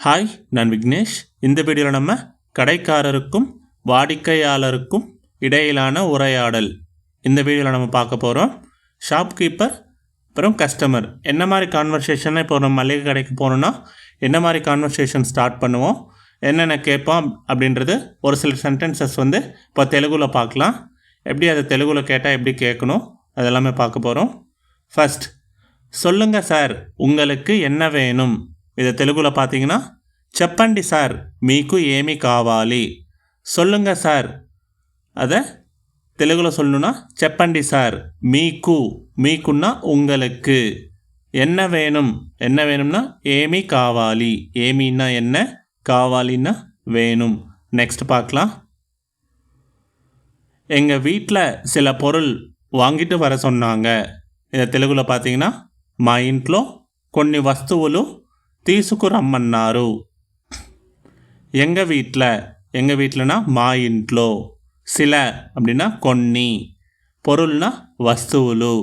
Hi, நான் விக்னேஷ். இந்த வீடியோவில் நம்ம கடைக்காரருக்கும் வாடிக்கையாளருக்கும் இடையிலான உரையாடல் இந்த வீடியோவில் நம்ம பார்க்க போகிறோம். ஷாப்கீப்பர் அப்புறம் கஸ்டமர் என்ன மாதிரி கான்வர்சேஷனை இப்போ நம்ம மளிகை கடைக்கு போகணுன்னா என்ன மாதிரி கான்வர்சேஷன் ஸ்டார்ட் பண்ணுவோம், என்னென்ன கேட்போம் அப்படின்றது ஒரு சில சென்டென்சஸ் இப்போ தெலுங்கில் பார்க்கலாம். எப்படி அதை தெலுங்கில் கேட்டால் எப்படி கேட்கணும் அதெல்லாமே பார்க்க போகிறோம். ஃபஸ்ட், சொல்லுங்கள் சார், உங்களுக்கு என்ன வேணும். இதை தெலுங்கில் பார்த்தீங்கன்னா చెప్పండి సార్ మీకు ఏమి కావాలి. சொல்லுங்க சார், அதை தெலுங்கில் சொல்லணுன்னா చెప్పండి சார். மீக்குன்னா உங்களுக்கு. என்ன வேணும், என்ன வேணும்னா ஏமி காவாலி. ஏமின்னா என்ன, காவாலின்னா வேணும். நெக்ஸ்ட் பார்க்கலாம். எங்கள் வீட்டில் சில பொருள் வாங்கிட்டு வர சொன்னாங்க. இதை தெலுங்கில் பார்த்தீங்கன்னா మా ఇంట్లో కొన్ని వస్తువులు తీసుకురమ్మన్నారు. எங்கள் வீட்டில்னா మా ఇంట్లో, சில அப்படின்னா కొన్ని, பொருள்னா வஸ்துவுலு,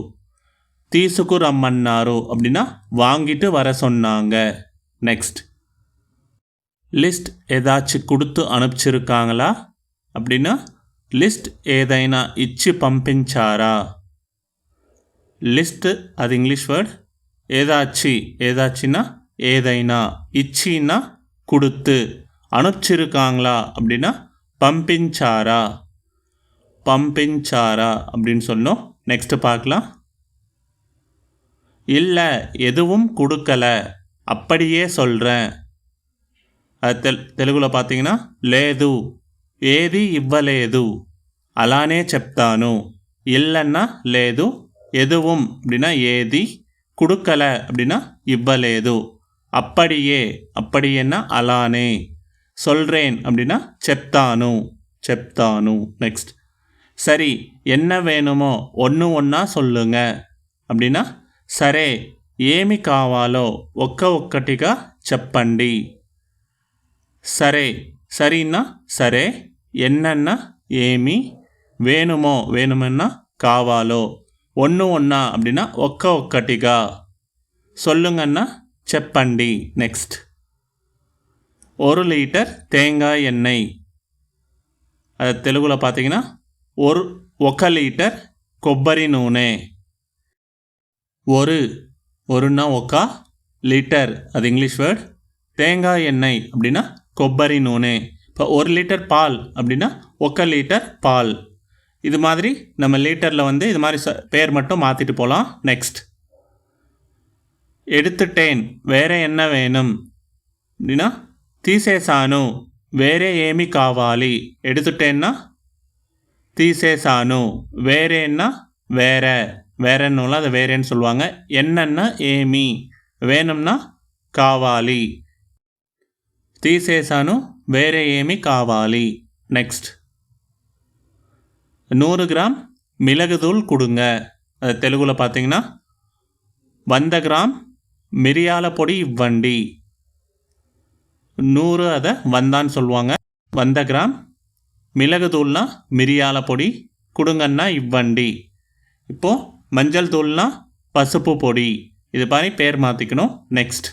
తీసుకురమ్మన్నారు அப்படின்னா வாங்கிட்டு வர சொன்னாங்க. நெக்ஸ்ட், லிஸ்ட் ஏதாச்சும் கொடுத்து அனுப்பிச்சிருக்காங்களா அப்படின்னா லிஸ்ட் ஏதைனா இச்சு పంపించారా. லிஸ்ட்டு அது இங்கிலீஷ் வேர்ட். ஏதாச்சுன்னா ஏதைனா, இச்சின்னா கொடுத்து, அனுப்பிச்சிருக்காங்களா அப்படின்னா பம்பிஞ்சாரா அப்படின்னு சொன்னோம். நெக்ஸ்ட் பார்க்கலாம். இல்லை எதுவும் கொடுக்கல, அப்படியே சொல்கிறேன். அது தெலுங்குలో பார்த்தீங்கன்னா లేదు ఏది ఇవ్వలేదు అలానే చెప్తాను. இல்லைன்னா లేదు, எதுவும் அப்படின்னா ஏதி, கொடுக்கல அப்படின்னா இவ்வளேது, அப்படியேன்னா அலானே, சொல்கிறேன் அப்படின்னா చెప్తాను. நெக்ஸ்ட், சரி என்ன வேணுமோ ஒன்றா சொல்லுங்க அப்படின்னா సరే ఏమి కావాలో ఒక్కటిగా చెప్పండి. சரின்னா సరే, என்னன்னா ஏமி, வேணுமன்னா காவாலோ, ஒன்றா அப்படின்னா ఒక్కటిగా, சொல்லுங்கன்னா చెప్పండి. நெக்ஸ்ட், 1 లీటర్ தேங்காய் எண்ணெய். அது தெலுங்கில் பார்த்தீங்கன்னா 1 లీటర్ కొబ్బరి నూనె. ஒருன்னா ஒக்கா, லிட்டர் அது இங்கிலீஷ் வேர்ட், தேங்காய் எண்ணெய் அப்படின்னா கொబ్బரி நூனே. இப்போ 1 லிட்டர் பால் அப்படின்னா 1 லிட்டர் பால். இது மாதிரி நம்ம லிட்டரில் இது மாதிரி பேர் மட்டும் மாற்றிட்டு போகலாம். நெக்ஸ்ட், எடுத்துட்டேன் வேற என்ன வேணும் அப்படின்னா తీసేసాను వేరే ఏమి కావాలి. எடுத்துட்டேன்னா తీసేసాను, வேறேன்னா வேறன்னுல அது வேறேன்னு சொல்லுவாங்க. என்னன்னா ஏமி, வேணும்னா காவாலி. తీసేసాను వేరే ఏమి కావాలి. நெக்ஸ்ட், 100 கிராம் மிளகுதூள் கொடுங்க. அது தெலுங்கில் பார்த்தீங்கன்னா 100 கிராம் மிரியால பொடி இவ்வண்டி. 100 அதை வந்தான்னு சொல்லுவாங்க. 100 கிராம் மிளகுதூள்னா மிரியால பொடி, கொடுங்கன்னா இவ்வண்டி. இப்போது மஞ்சள் தூள்னா பசுப்பு பொடி. இது மாதிரி பேர் மாற்றிக்கணும். நெக்ஸ்ட்,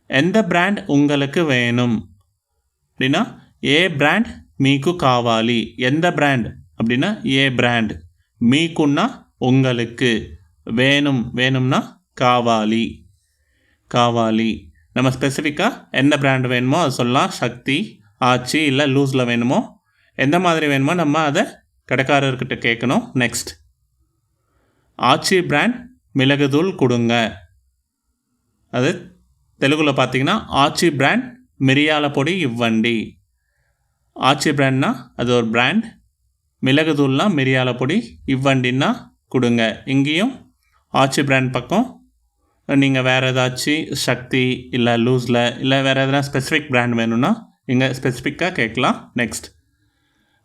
எந்த பிராண்ட் உங்களுக்கு வேணும் அப்படின்னா ఏ பிராண்ட் మీకు కావాలి. எந்த பிராண்ட் அப்படின்னா ఏ பிராண்ட், மீக்குன்னா உங்களுக்கு, வேணும்னா காவாலி. நம்ம ஸ்பெசிஃபிக்காக எந்த பிராண்ட் வேணுமோ அது சொல்லலாம். சக்தி, ஆச்சி, இல்லை லூஸில் வேணுமோ எந்த மாதிரி வேணுமோ நம்ம அதை கடைக்காரர்கிட்ட கேட்கணும். நெக்ஸ்ட், ஆச்சி பிராண்ட் மிளகுதூள் கொடுங்க. அது தெலுங்கில் பார்த்தீங்கன்னா ஆச்சி பிராண்ட் மிரியால பொடி இவ்வண்டி. ஆச்சி பிராண்ட்னா அது ஒரு பிராண்ட், மிளகுதூள்னா மிரியால பொடி, இவ்வண்டின்னா கொடுங்க. இங்கேயும் ஆச்சி பிராண்ட் பக்கம் நீங்கள் வேறு ஏதாச்சும் சக்தி இல்லை லூஸில் இல்லை வேறு எதனா ஸ்பெசிஃபிக் பிராண்ட் வேணும்னா இங்கே ஸ்பெசிஃபிக்காக கேட்கலாம். நெக்ஸ்ட்,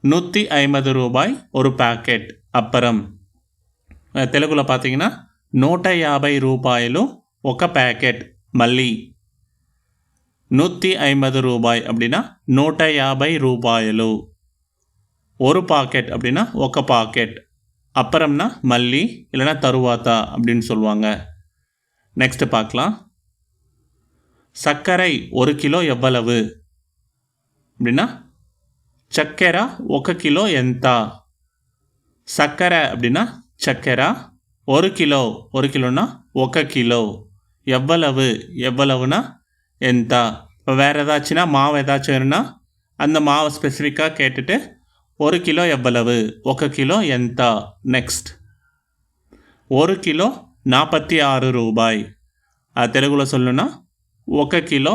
150 ரூபாய் ஒரு பேக்கெட் అప్పరం. తెలుగులో பார்த்தீங்கன்னா 150 రూపాయలు ఒక ప్యాకెట్ మళ్ళీ. 150 ரூபாய் அப்படின்னா 150 ரூபாயలు. ஒரு பாக்கெட் அப்படின்னா ఒక பாக்கெட். அப்புறம்னா மல்லி இல்லைனா தருவாத்தா அப்படின்னு சொல்லுவாங்க. நெக்ஸ்ட்டு பார்க்கலாம். సక్కరై 1 కిలో ఎవ్వలవు அப்படின்னா చక్కెర 1 కిలో ఎంత. సక్కర அப்படின்னா చక్కెర, 1 కిలో 1 కిలోனா 1 కిలో, எவ்வளவு எவ்வளவுனா ఎంత. இப்போ வேறு ஏதாச்சுன்னா மாவு ஏதாச்சும் வேணும்னா அந்த மாவை ஸ்பெசிஃபிக்காக கேட்டுட்டு 1 కిలో எவ்வளவு, 1 కిలో ఎంత. నెక్స్ట్ 1 కిలో 46 రూపాయి. తెలుగులో சொல்லணும்னா 1 కిలో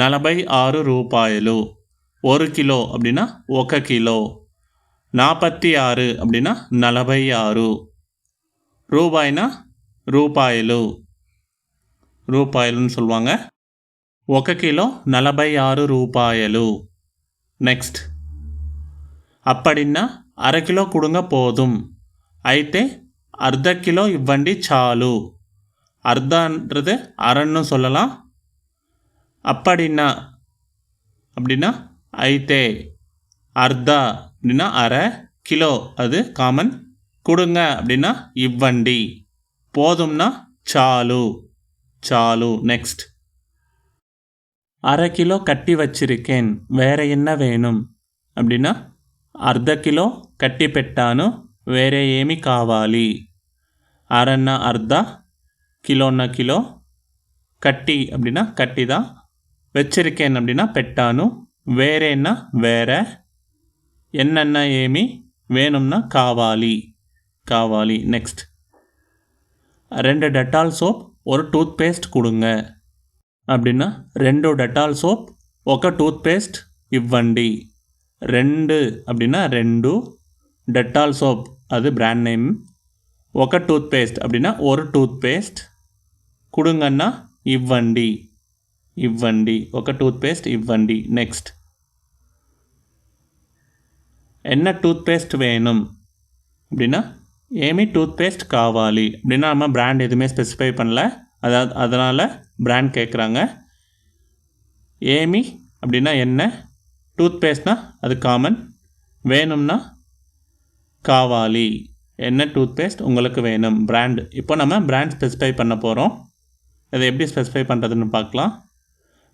46 రూపాయలు. 1 కిలో அப்படின்னா 1 కిలో, 46 அப்படின்னா 46, ரூபாய்னா ரூபாயலு, ரூபாயலுன்னு சொல்லுவாங்க. 1 కిలో 46 రూపాయలు. నెక్స్ట్ అప్పడిన్నా అరకిలో கொடுங்க போதும், అయితే అర్ధ కిలో ఇవ్వండి చాలు. அர்த்தன்றது அறன்னு சொல்லலாம். அப்படின்னா அப்படின்னா ஐத்தே, அர்த்தா அப்படின்னா அரை, கிலோ அது காமன், கொடுங்க அப்படின்னா இவ்வண்டி, போதும்னா சாலு சாலு. நெக்ஸ்ட் 1/2 கிலோ கட்டி வச்சிருக்கேன் வேற என்ன வேணும் அப்படின்னா అర్ధ కిలో కట్టి పెట్టాను వేరే ఏమి కావాలి. అరన్న అర్ధ, కిలోన్న కిలో, கட்டி அப்படின்னா கட்டி தான், வச்சிருக்கேன் அப்படின்னா பெட்டானு, வேறேன்னா வேற, என்னென்ன ஏமி, வேணும்னா காவாலி காவாலி. Next 2 Dettol soap 1 toothpaste கொடுங்க அப்படின்னா 2 డెటాల్ సోప్ 1 టూత్ పేస్ట్ ఇవ్వండి. 2 அப்படின்னா 2, డెటాల్ సోప్ அது பிராண்ட் நேம், 1 டூத் பேஸ்ட் அப்படின்னா 1 டூத் பேஸ்ட், கொடுங்கன்னா ఇవ్వండి ఇవ్వండి, 1 టూత్ పేస్ట్ ఇవ్వండి. నెక్స్ట్ என்ன டூத் பேஸ்ட் வேணும் அப்படின்னா ஏமி டூத் பேஸ்ட் காவாலி அப்படின்னா நம்ம பிராண்ட் எதுவுமே ஸ்பெசிஃபை பண்ணல, அதனால் பிராண்ட் கேட்குறாங்க. ஏமி அப்படின்னா என்ன, டூத் பேஸ்ட்னா அது காமன், வேணும்னா காவாலி, என்ன டூத் பேஸ்ட் உங்களுக்கு வேணும், பிராண்ட். இப்போ நம்ம பிராண்ட் ஸ்பெசிஃபை பண்ண போகிறோம். இதை எப்படி ஸ்பெசிஃபை பண்ணுறதுன்னு பார்க்கலாம்.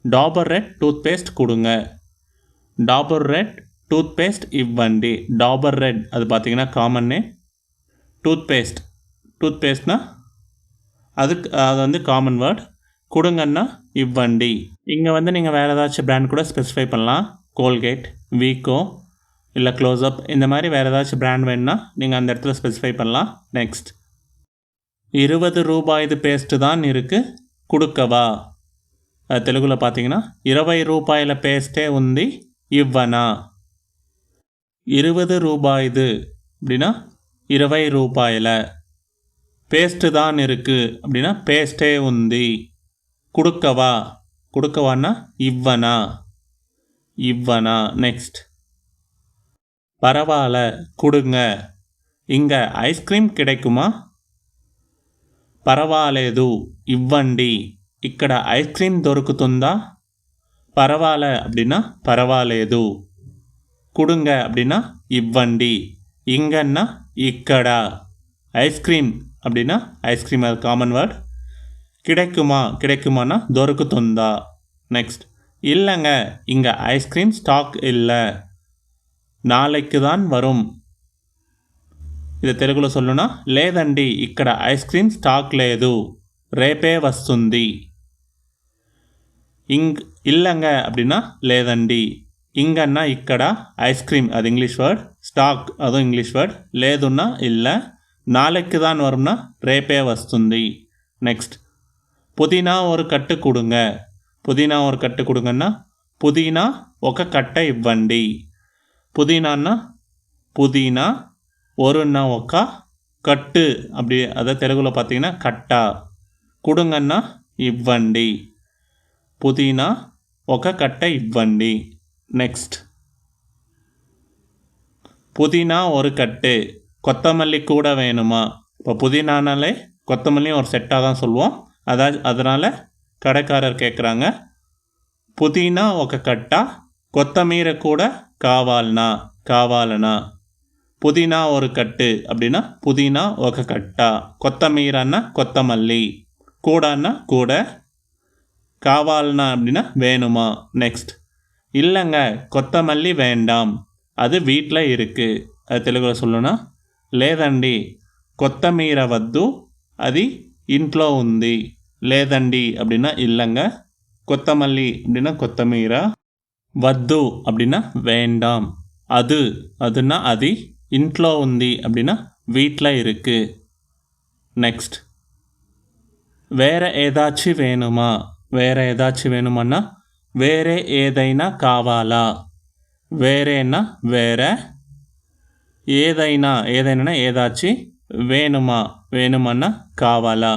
டாபர் ரெட் டூத் பேஸ்ட் கொடுங்க, டாபர் ரெட் டூத் பேஸ்ட் இவ்வண்டி. டாபர் ரெட் அது பார்த்திங்கன்னா காமன்னே, டூத் பேஸ்ட் டூத் பேஸ்ட்னா அது வந்து காமன் வேர்ட், கொடுங்கன்னா இவ்வண்டி. இங்கே வந்து நீங்கள் வேறு ஏதாச்சும் பிராண்ட் கூட ஸ்பெசிஃபை பண்ணலாம். கோல்கேட், வீக்கோ இல்லை க்ளோஸ்அப், இந்த மாதிரி வேறு ஏதாச்சும் பிராண்ட் வேணுன்னா நீங்கள் அந்த இடத்துல ஸ்பெசிஃபை பண்ணலாம். நெக்ஸ்ட் 20 ரூபாய்து பேஸ்ட்டு தான் இருக்குது, கொடுக்கவா. తెలుగులో பார்த்தீங்கன்னா 20 రూపాయల పేస్టే ఉంది ఇవ్వనా. 20 ரூபாய்து அப்படின்னா 20 ரூபாயில, பேஸ்ட்டு தான் இருக்குது அப்படின்னா பேஸ்ட்டே உந்தி, கொடுக்கவா கொடுக்கவான்னா இவ்வனா இவ்வனா. நெக்ஸ்ட் பரவாயில்ல கொடுங்க, இங்கே ஐஸ்கிரீம் கிடைக்குமா. పర్వాలేదు ఇవ్వండి, ఇక్కడ ఐస్ క్రీమ్ దొరుకుతుందా. పర్వాలే அப்படின்னா పర్వాలేదు, கொடுங்க அப்படின்னா ఇవ్వండి, இங்கன்னா ఇక్కడ, ஐஸ்கிரீம் அப்படின்னா ஐஸ்கிரீம் அது காமன் வேர்ட், கிடைக்குமா கிடைக்குமானா దొరుకుతుందా. நெக்ஸ்ட் இல்லைங்க இங்கே ஐஸ்கிரீம் ஸ்டாக் இல்லை, நாளைக்கு தான் வரும். ఇది తెలుగులో சொல்லணும்னா లేదండి ఇక్కడ ఐస్ క్రీమ్ స్టాక్ లేదు, రేపే వస్తుంది. இல்லைங்க அப்படின்னா లేదండి, ఇంగన్నా ఇక్కడ, ఐస్ క్రీమ్ அது இங்கிலீஷ் வேர்ட், ஸ்டாக் அதுவும் இங்கிலீஷ் வேர்ட், లేదున్నా இல்லை, நாளைக்கு தான் வரும்னா రేపే వస్తుంది. நெக்ஸ்ட் புதினா ஒரு கட்டு கொடுங்க, புதினா ஒரு கட்டு கொடுங்கன்னா புதினா ఒక కట్ట ఇవ్వండి. புதினான்னா புதினா, ஒருன்னா ஒக்கா, கட்டு அப்படி அதை தெலுங்குல பார்த்தீங்கன்னா கட்டா, கொடுங்கன்னா இவ்வண்டி. புதினா ఒక కట్ట ఇవ్వండి. நெக்ஸ்ட் புதினா ஒரு கட்டு, கொத்தமல்லி கூட வேணுமா. இப்போ புதினானாலே கொத்தமல்லியும் ஒரு செட்டாக தான் சொல்லுவோம், அதனால் கடைக்காரர் கேட்குறாங்க புதினா ఒక కట్ట, கொத்தமீரை கூட కావాలనా. புதினா ஒரு கட்டு அப்படின்னா புதினா ఒక కట్ట, கொத்தமீரன்னா கொத்தமல்லி, கூடன்னா கூட, காவால்னா அப்படின்னா வேணுமா. நெக்ஸ்ட், இல்லைங்க கொத்தமல்லி வேண்டாம், அது வீட்டில் இருக்குது. அது తెలుగులో சொல்லணும்னா లేదండి కొత్తమీర వద్దు, అది ఇంట్లో ఉంది. లేదండి அப்படின்னா இல்லைங்க, கொத்தமல்லி அப்படின்னா கொத்தமீரா, వద్దు அப்படின்னா வேண்டாம், அதுன்னா అది, ఇంట్లో ఉంది அப்படின்னா வீட்டில் இருக்குது. நெக்ஸ்ட், வேற ஏதாச்சும் வேணுமா. வேற ஏதாச்சும் வேணுமான்னா வேறே ஏதைனா காவாலா. வேறேன்னா வேற, ஏதைனா ஏதாச்சும், வேணுமான்னா காவாலா.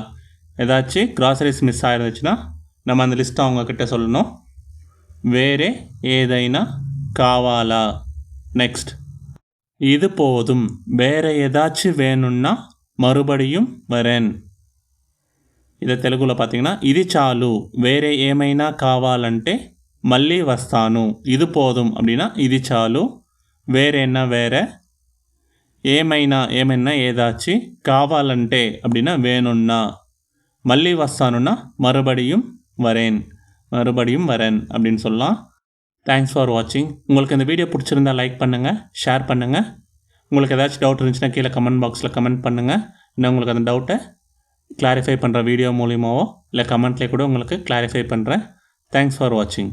ஏதாச்சும் க்ராசரிஸ் மிஸ் ஆகிருந்துச்சுன்னா நம்ம அந்த லிஸ்ட்டை அவங்கக்கிட்ட சொல்லணும். வேறே ஏதைனா காவாலா. நெக்ஸ்ட், இது போதும், வேற ஏதாச்சும் வேணும்னா மறுபடியும் வரேன். ఇదే తెలుగులో பார்த்தீங்கன்னா ఇది చాలు, వేరే ఏమైనా కావాలంటే మళ్ళీ వస్తాను. ఇది పోదుం அப்படின்னா ఇది చాలు, వేరేன்னா வேற, ఏమైనా ఏదాச்சு, కావాలంటే அப்படின்னா வேணும்னா, మళ్ళీ వస్తానుன்னா மறுபடியும் வரேன் அப்படின்னு சொல்லலாம். தேங்க்ஸ் ஃபார் வாட்சிங். உங்களுக்கு இந்த வீடியோ பிடிச்சிருந்தா லைக் பண்ணுங்கள், ஷேர் பண்ணுங்கள். உங்களுக்கு ஏதாச்சும் டவுட் இருந்துச்சுன்னா கீழே கமெண்ட் பாக்ஸில் கமெண்ட் பண்ணுங்கள். நான் உங்களுக்கு அந்த டவுட்டை கிளாரிஃபை பண்ணுற வீடியோ மூலியமாவோ இல்லை கமெண்ட்லேயே கூட உங்களுக்கு கிளாரிஃபை பண்ணுறேன். தேங்க்ஸ் ஃபார் வாட்சிங்.